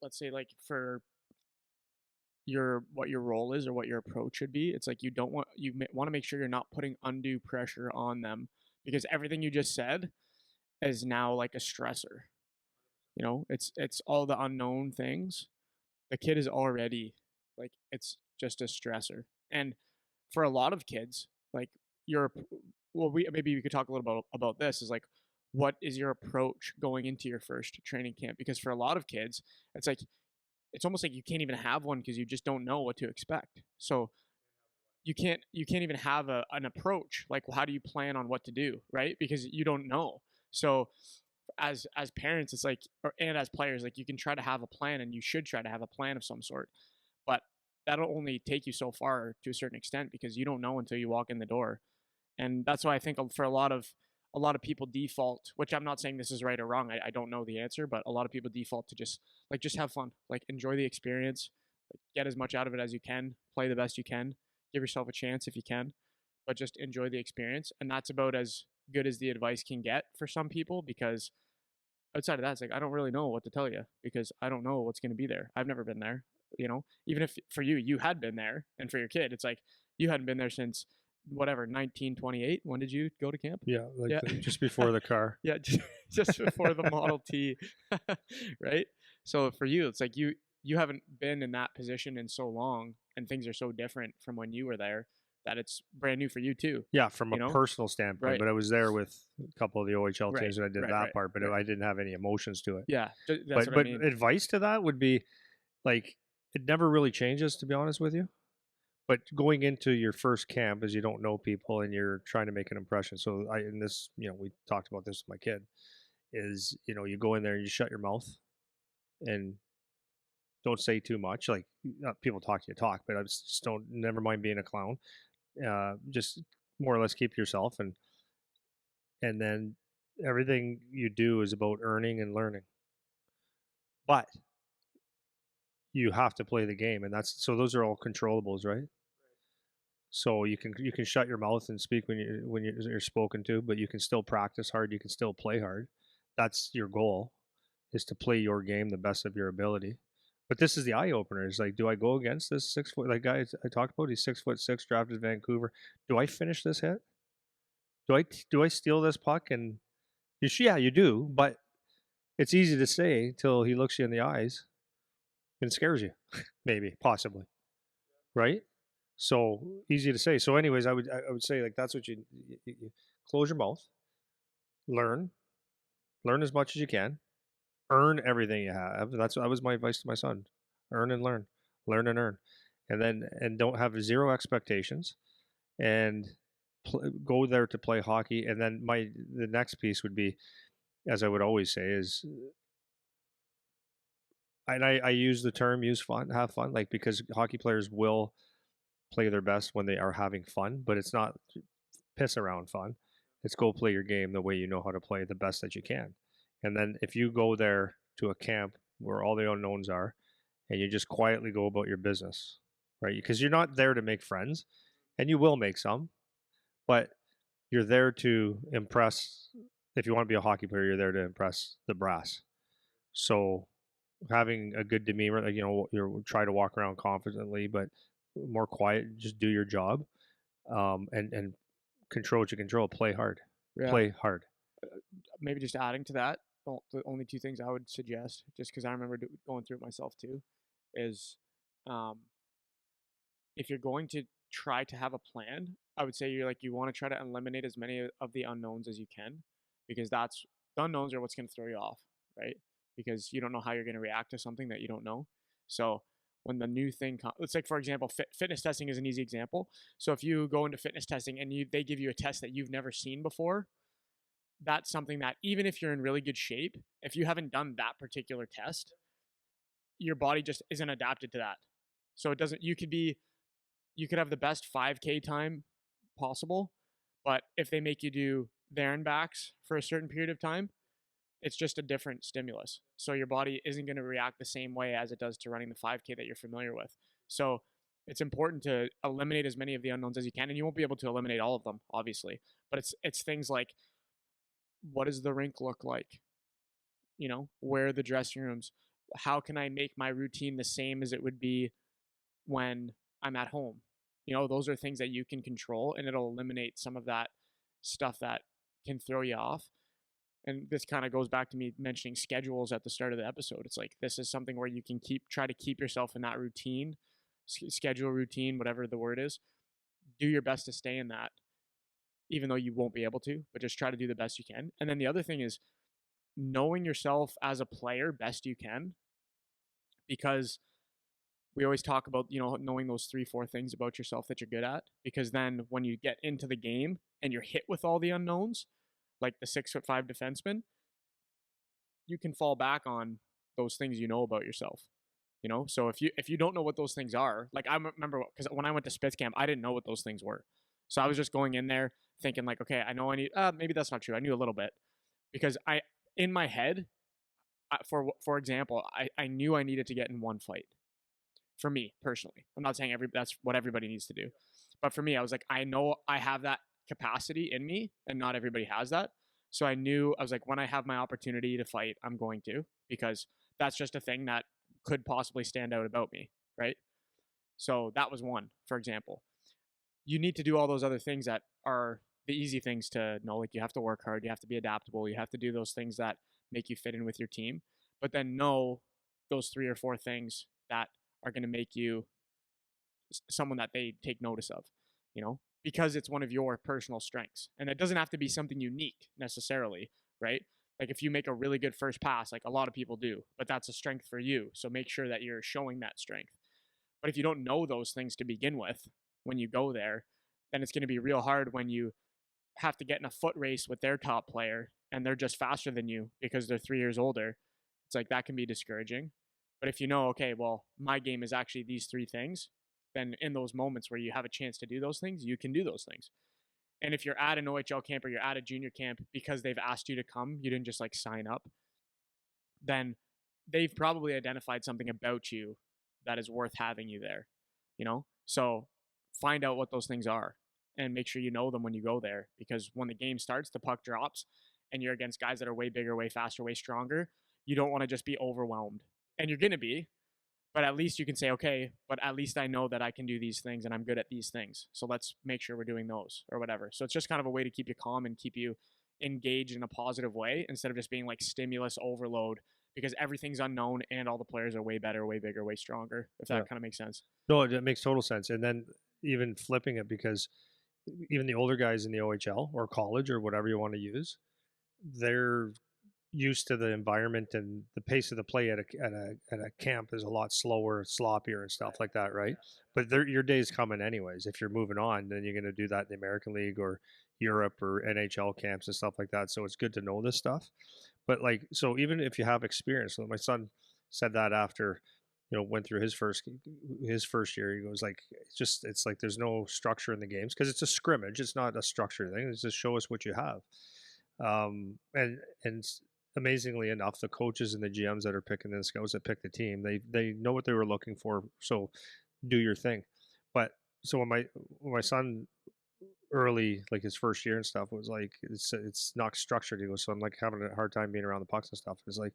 let's say like for what your role is or what your approach should be, it's like you want to make sure you're not putting undue pressure on them because everything you just said is now like a stressor. It's all the unknown things. The kid is already like it's just a stressor. And for a lot of kids, like your well, we maybe we could talk a little about this is like what is your approach going into your first training camp? Because for a lot of kids, it's like it's almost like you can't even have one because you just don't know what to expect. So you can't even have an approach like well, how do you plan on what to do, right? Because you don't know. So as parents, it's like and as players, like you can try to have a plan and you should try to have a plan of some sort, but that'll only take you so far to a certain extent because you don't know until you walk in the door. And that's why I think for a lot of people default, which I'm not saying this is right or wrong. I don't know the answer, but a lot of people default to just have fun, like enjoy the experience, like, get as much out of it as you can, play the best you can, give yourself a chance if you can, but just enjoy the experience. And that's about as good as the advice can get for some people because outside of that, it's like I don't really know what to tell you because I don't know what's going to be there. I've never been there. Even if for you had been there, and for your kid, it's like you hadn't been there since whatever 1928. When did you go to camp? Yeah, like Yeah, just before the car. yeah, just before the Model T, right? So for you, it's like you haven't been in that position in so long, and things are so different from when you were there that it's brand new for you too. Yeah, from a You know, personal standpoint, right, but I was there with a couple of the OHL right, teams and I did right, that right, part, but right. I didn't have any emotions to it. Yeah, that's But what I but mean. advice to that would be like it never really changes, to be honest with you. But going into your first camp is you don't know people and you're trying to make an impression. So I in this, we talked about this with my kid, is you go in there and you shut your mouth and don't say too much. Like not people talk to you talk, but I just don't never mind being a clown. Just more or less keep yourself and then everything you do is about earning and learning. But you have to play the game, and that's so those are all controllables, right? So you can shut your mouth and speak when you're spoken to, but you can still practice hard. You can still play hard. That's your goal, is to play your game the best of your ability. But this is the eye opener. Is like, do I go against this 6 foot like guy I talked about? He's 6'6", drafted Vancouver. Do I finish this hit? Do I steal this puck? And yeah, you do. But it's easy to say till he looks you in the eyes and scares you, maybe, possibly, right? So easy to say. So, anyways, I would say like that's what you close your mouth, learn, learn as much as you can, earn everything you have. That was my advice to my son: earn and learn and earn, and don't have zero expectations, and go there to play hockey. And then the next piece would be, as I would always say, is and I use the term use fun, have fun, like because hockey players will play their best when they are having fun, but it's not piss around fun. It's go play your game the way you know how to play the best that you can. And then if you go there to a camp where all the unknowns are and you just quietly go about your business, right? Because you're not there to make friends and you will make some, but you're there to impress. If you want to be a hockey player, you're there to impress the brass. So having a good demeanor, like, you try to walk around confidently, but more quiet, just do your job, and control what you control. Play hard. Yeah, Play hard. maybe just adding to that, the only two things I would suggest, just because I remember going through it myself too, is um, if you're going to try to have a plan, I would say you want to try to eliminate as many of the unknowns as you can, because the unknowns are what's going to throw you off, right? Because you don't know how you're going to react to something that you don't know. So when the new thing comes, let's like for example, fitness testing is an easy example. So if you go into fitness testing and they give you a test that you've never seen before, that's something that even if you're in really good shape, if you haven't done that particular test, your body just isn't adapted to that. So it doesn't. You could have the best 5K time possible, but if they make you do there and backs for a certain period of time, it's just a different stimulus. So your body isn't going to react the same way as it does to running the 5K that you're familiar with. So it's important to eliminate as many of the unknowns as you can, and you won't be able to eliminate all of them, obviously. But it's things like, what does the rink look like? Where are the dressing rooms? how can I make my routine the same as it would be when I'm at home? Those are things that you can control, and it'll eliminate some of that stuff that can throw you off. And this kind of goes back to me mentioning schedules at the start of the episode. It's like this is something where you can try to keep yourself in that routine, schedule routine, whatever the word is. Do your best to stay in that, even though you won't be able to, but just try to do the best you can. And then the other thing is knowing yourself as a player best you can, because we always talk about, knowing those 3, 4 things about yourself that you're good at, because then when you get into the game and you're hit with all the unknowns, like the 6'5" defenseman, you can fall back on those things you know about yourself. So if you don't know what those things are, like I remember because when I went to Spitz camp, I didn't know what those things were. So I was just going in there thinking like, okay, I know I need. Maybe that's not true. I knew a little bit because in my head, for example, I knew I needed to get in one fight. For me personally, I'm not saying that's what everybody needs to do, but for me, I was like, I know I have that capacity in me, and not everybody has that. So I was like, when I have my opportunity to fight, I'm going to, because that's just a thing that could possibly stand out about me, right? So that was one, for example. You need to do all those other things that are the easy things to know. Like you have to work hard, you have to be adaptable, you have to do those things that make you fit in with your team. But then know those 3 or 4 things that are going to make you someone that they take notice of, because it's one of your personal strengths. And it doesn't have to be something unique necessarily, right? Like if you make a really good first pass, like a lot of people do, but that's a strength for you. So make sure that you're showing that strength. But if you don't know those things to begin with, when you go there, then it's going to be real hard when you have to get in a foot race with their top player and they're just faster than you because they're 3 years older. It's like that can be discouraging. But if you know, okay, well, my game is actually these 3 things, then in those moments where you have a chance to do those things, you can do those things. And if you're at an OHL camp or you're at a junior camp because they've asked you to come, you didn't just like sign up, then they've probably identified something about you that is worth having you there. So find out what those things are and make sure you know them when you go there, because when the game starts, the puck drops and you're against guys that are way bigger, way faster, way stronger. You don't want to just be overwhelmed, and you're going to be, but at least you can say, okay, but at least I know that I can do these things and I'm good at these things, so let's make sure we're doing those or whatever. So it's just kind of a way to keep you calm and keep you engaged in a positive way, instead of just being like stimulus overload, because everything's unknown and all the players are way better, way bigger, way stronger, if Yeah. that kind of makes sense. No, it makes total sense. And then even flipping it, because even the older guys in the OHL or college or whatever you want to use, they're used to the environment, and the pace of the play at a camp is a lot slower, sloppier, and stuff like that, right? But your day's coming anyways. If you're moving on, then you're going to do that in the American League or Europe or NHL camps and stuff like that. So it's good to know this stuff. But like, so even if you have experience, so my son said that after, went through his first year, he goes like, it's like there's no structure in the games because it's a scrimmage. It's not a structure thing. It's just show us what you have. And amazingly enough, the coaches and the GMs that are picking the scouts that pick the team, they know what they were looking for. So do your thing. But so when my son early, like his first year and stuff, was like it's not structured. He goes, so I'm like having a hard time being around the pucks and stuff. It's like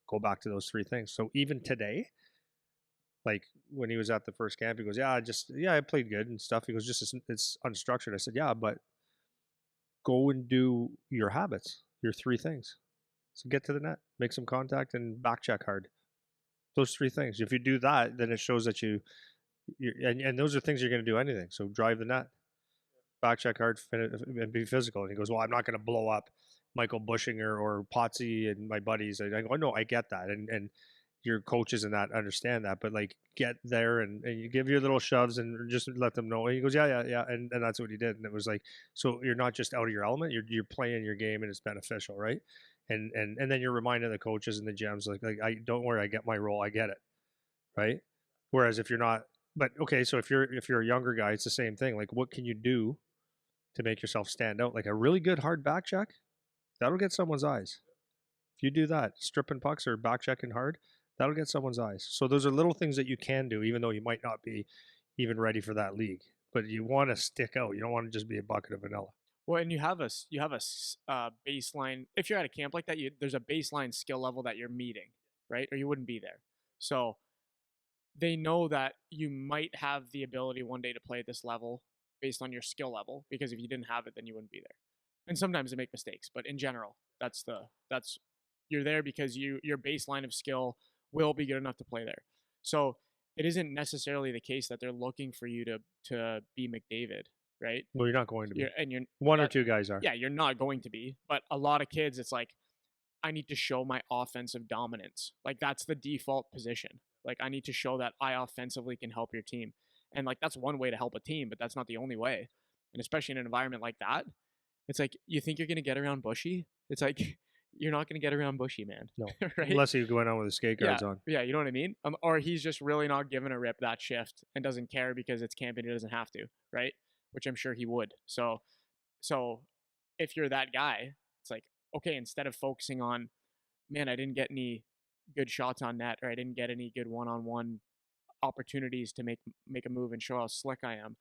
go back to those 3 things. So even today, like when he was at the first camp, he goes, I played good and stuff. He goes, just it's unstructured. I said, yeah, but go and do your habits, your 3 things. So get to the net, make some contact, and back check hard. Those 3 things. If you do that, then it shows that and those are things you're going to do anything. So drive the net, back check hard, and be physical. And he goes, well, I'm not going to blow up Michael Bushinger or Potsy and my buddies. And I go, no, I get that. And your coaches and that understand that, but like get there and you give your little shoves and just let them know. And he goes, yeah. And that's what he did. And it was like, so you're not just out of your element, you're playing your game and it's beneficial. Right. And then you're reminding the coaches and the GMs, like, I don't worry, I get my role. I get it. Right. Whereas if you're not, but okay. So if you're a younger guy, it's the same thing. Like what can you do to make yourself stand out? Like a really good hard back check, that'll get someone's eyes. If you do that, stripping pucks or back checking hard, that'll get someone's eyes. So those are little things that you can do, even though you might not be even ready for that league. But you want to stick out. You don't want to just be a bucket of vanilla. Well, and you have a baseline. If you're at a camp like that, there's a baseline skill level that you're meeting, right? Or you wouldn't be there. So they know that you might have the ability one day to play at this level based on your skill level, because if you didn't have it, then you wouldn't be there. And sometimes they make mistakes, but in general, that's you're there because your baseline of skill will be good enough to play there. So it isn't necessarily the case that they're looking for you to be McDavid, right? Well, you're not going to You're be. and you're One or that two guys are. yeah, you're not going to be. But a lot of kids, it's like, I need to show my offensive dominance. Like that's the default position. Like I need to show that I offensively can help your team. And like that's one way to help a team, but that's not the only way. And especially in an environment like that, it's like you think you're gonna get around Bushy. It's like you're not gonna get around Bushy, man. No, Right? unless he's going on with his skate Yeah. guards on. Yeah, you know what I mean? Or he's just really not giving a rip that shift and doesn't care because it's camp and he doesn't have to, right? Which I'm sure he would. So if you're that guy, it's like, okay, instead of focusing on, man, I didn't get any good shots on net, or I didn't get any good one-on-one opportunities to make a move and show how slick I am.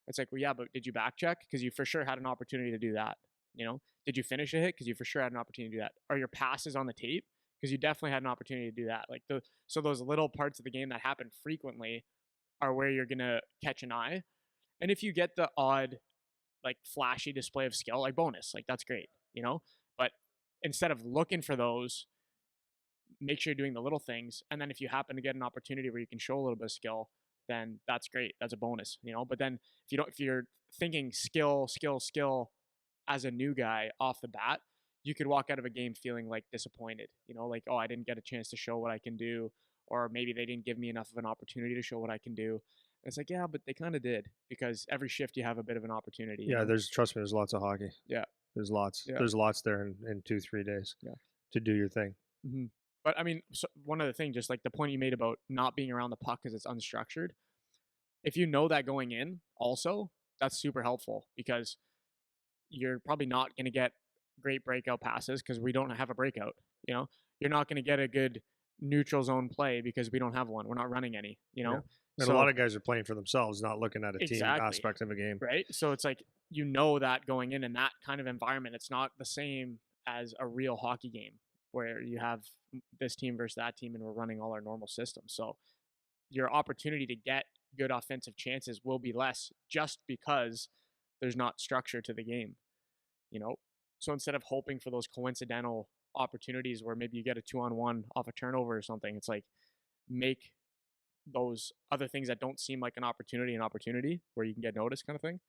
It's like, well, yeah, but did you back check? Because you for sure had an opportunity to do that. Did you finish a hit? Because you for sure had an opportunity to do that. Are your passes on the tape? Because you definitely had an opportunity to do that. So those little parts of the game that happen frequently are where you're gonna catch an eye. And if you get the odd like flashy display of skill, like bonus, like that's great. But instead of looking for those, make sure you're doing the little things. And then if you happen to get an opportunity where you can show a little bit of skill, then that's great. That's a bonus. But then if you're thinking skill as a new guy off the bat, you could walk out of a game feeling like disappointed, like, oh, I didn't get a chance to show what I can do, or maybe they didn't give me enough of an opportunity to show what I can do. And it's like, yeah, but they kind of did, because every shift you have a bit of an opportunity, Yeah, there's trust me, there's lots of hockey. Yeah. There's lots. Yeah. There's lots there in 2-3 days Yeah. to do your thing. Mm-hmm. But I mean, so one other thing, just like the point you made about not being around the puck because it's unstructured. If you know that going in, also, that's super helpful, because you're probably not going to get great breakout passes because we don't have a breakout. You're not going to get a good neutral zone play because we don't have one. We're not running any. Yeah. And a So lot of guys are playing for themselves, not looking at a team exactly, aspect of a game. right? So it's like that going in that kind of environment, it's not the same as a real hockey game where you have this team versus that team and we're running all our normal systems. So your opportunity to get good offensive chances will be less just because there's not structure to the game, you know? So instead of hoping for those coincidental opportunities where maybe you get a 2-on-1 off a turnover or something, it's like make those other things that don't seem like an opportunity where you can get noticed, kind of thing.